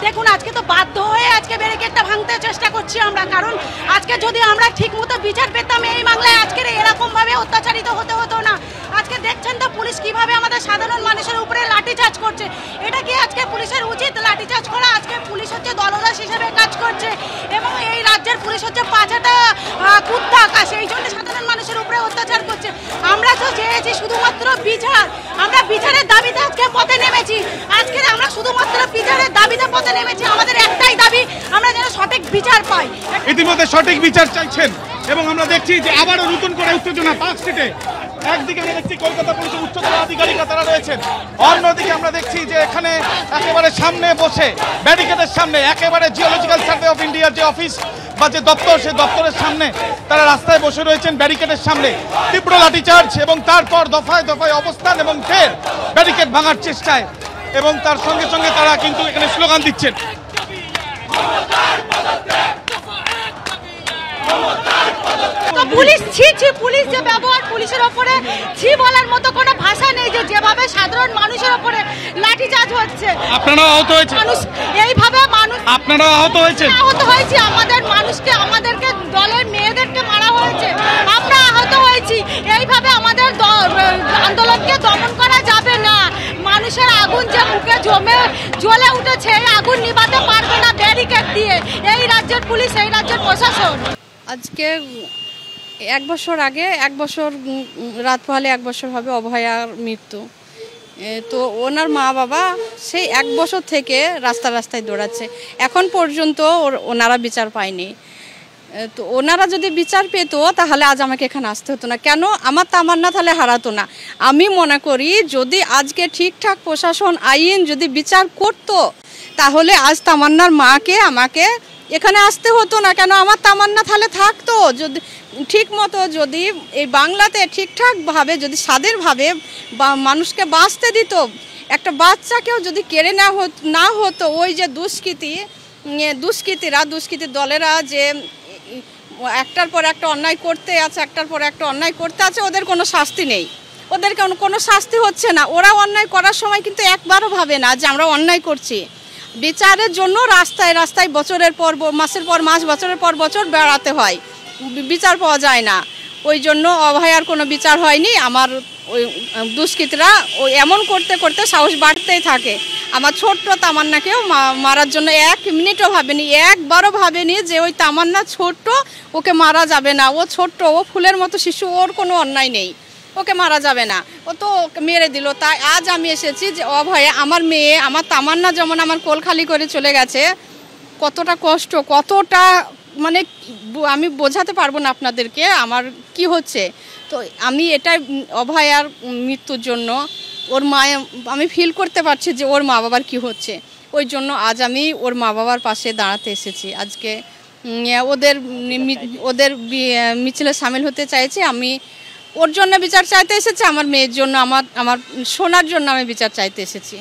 দেখুন আজকে তো বাধ্য হয়ে আজকে ব্যারিকেডটা ভাঙতে চেষ্টা করছি আমরা, কারণ আজকে যদি আমরা ঠিকমতো বিচার পেতাম এই বাংলায় আজকের এরকমভাবে অত্যাচারিত হতে হতো না। আজকে দেখছেন তো পুলিশ কিভাবে আমাদের সাধারণ মানুষের উপরে লাঠিচার্জ করছে। এটা কি আজকে পুলিশের উচিত লাঠিচার্জ করা? আজকে পুলিশ হচ্ছে দলদাস হিসেবে কাজ করছে এবং এই রাজ্যের পুলিশ হচ্ছে পাছাটা কুত্তা, সেই জন্য সাধারণ মানুষের উপরে অত্যাচার করছে। আমরা তো চেয়েছি শুধুমাত্র বিচার, আমরা বিচারের দাবিতে আজকে পথে নেমেছি। আজকে আমরা শুধুমাত্র বিচারের দাবিতে পথে নেমেছি। আমাদের একটাই দাবি, আমরা যেন সঠিক বিচার পাই। ইতিমধ্যে সঠিক বিচার চাইছেন এবং আমরা দেখছি যে আবারও নতুন করে উত্তেজনা পার্ক স্ট্রিটে। একদিকে আমরা দেখছি কলকাতা পুলিশের উচ্চতর আধিকারিকরা তারা রয়েছেন, অন্যদিকে আমরা দেখছি যে এখানে একেবারে সামনে বসে ব্যারিকেডের সামনে একেবারে জিওলজিক্যাল সার্ভে অফ ইন্ডিয়ার যে অফিস বা যে দপ্তর, সেই দপ্তরের সামনে তারা রাস্তায় বসে রয়েছেন ব্যারিকেডের সামনে। তীব্র লাঠিচার্জ এবং তারপর দফায় দফায় অবস্থান এবং ফের ব্যারিকেড ভাঙার চেষ্টায় এবং তার সঙ্গে সঙ্গে তারা কিন্তু এখানে স্লোগান দিচ্ছেন। পুলিশ পুলিশ যে ব্যবহার, পুলিশের ওপরে ছি বলার মতো কোনো ভাষা নেই। যেভাবে সাধারণ মানুষের ওপরে লাঠিচার্জ হচ্ছে। আপনারা আহত হয়েছে? মানুষ এইভাবে আপনারা আহত হয়েছে? আহত হয়েছি, আমাদের মানুষকে, আমাদেরকে দলের মেয়েদেরকে মারা হয়েছে, আমরা আহত হয়েছি। এইভাবে আমাদের আন্দোলনকে দমন করা যাবে না। মানুষের আগুন যে মুখে জ্বলে উঠেছে, এই আগুন নিভাতে পারবে না ব্যারিকেড দিয়ে এই রাজ্যের পুলিশ, এই রাজ্যের প্রশাসন। আজকে 1 বছর আগে, 1 বছর রাত পোহালে 1 বছর হবে অভয়ার মৃত্যু। তো ওনার মা বাবা সেই 1 বছর থেকে রাস্তায় দৌড়াচ্ছে, এখন পর্যন্ত ওনারা বিচার পায়নি। তো ওনারা যদি বিচার পেত তাহলে আজ আমাকে এখানে আসতে হতো না। কেন আমার তামান্না তাহলে হারাতো না? আমি মনে করি যদি আজকে ঠিকঠাক প্রশাসন আইন যদি বিচার করতো তাহলে আজ তামান্নার মাকে আমাকে এখানে আসতে হতো না। কেন আমার তামান্না তাহলে থাকতো। যদি ঠিক মতো যদি এই বাংলাতে ঠিকঠাকভাবে যদি স্বাধীনভাবে মানুষকে বাঁচতে দিত, একটা বাচ্চাকেও যদি কেড়ে না হতো, ওই যে দুষ্কৃতী দলেরা যে একটার পর একটা অন্যায় করতে আছে, ওদের কোনো শাস্তি নেই, ওদের কোনো শাস্তি হচ্ছে না। ওরা অন্যায় করার সময় কিন্তু একবারও ভাবে না যে আমরা অন্যায় করছি। বিচারের জন্য রাস্তায় বছরের পর মাস, বছরের পর বছর বেড়াতে হয়, বিচার পাওয়া যায় না। ওই জন্য অভয়ার কোনো বিচার হয়নি। আমার ওই দুষ্কৃতীরা ওই এমন করতে সাহস বাড়তেই থাকে। আমার ছোট্ট তামান্নাকেও মারার জন্য 1 মিনিটও ভাবেনি, একবারও ভাবেনি যে ওই তামান্না ছোট্ট, ওকে মারা যাবে না। ও ছোট্ট, ও ফুলের মতো শিশু, ওর কোনো অন্যায় নেই, ওকে মারা যাবে না, ও তো মেরে দিল। তাই আজ আমি এসেছি যে অভয়ে আমার মেয়ে, আমার তামান্না যেমন আমার কোল খালি করে চলে গেছে, কতটা কষ্ট, কতটা মানে আমি বোঝাতে পারবো না আপনাদেরকে আমার কি হচ্ছে। তো আমি এটা অভয়ার মৃত্যুর জন্য ওর আমি ফিল করতে পারছি যে ওর মা বাবার কি হচ্ছে। ওই জন্য আজ আমি ওর মা বাবার পাশে দাঁড়াতে এসেছি। আজকে ওদের মিছিলে সামিল হতে চাইছি। আমি ওর জন্য বিচার চাইতে এসেছি, আমার মেয়ের জন্য, আমার সোনার জন্য আমি বিচার চাইতে এসেছি।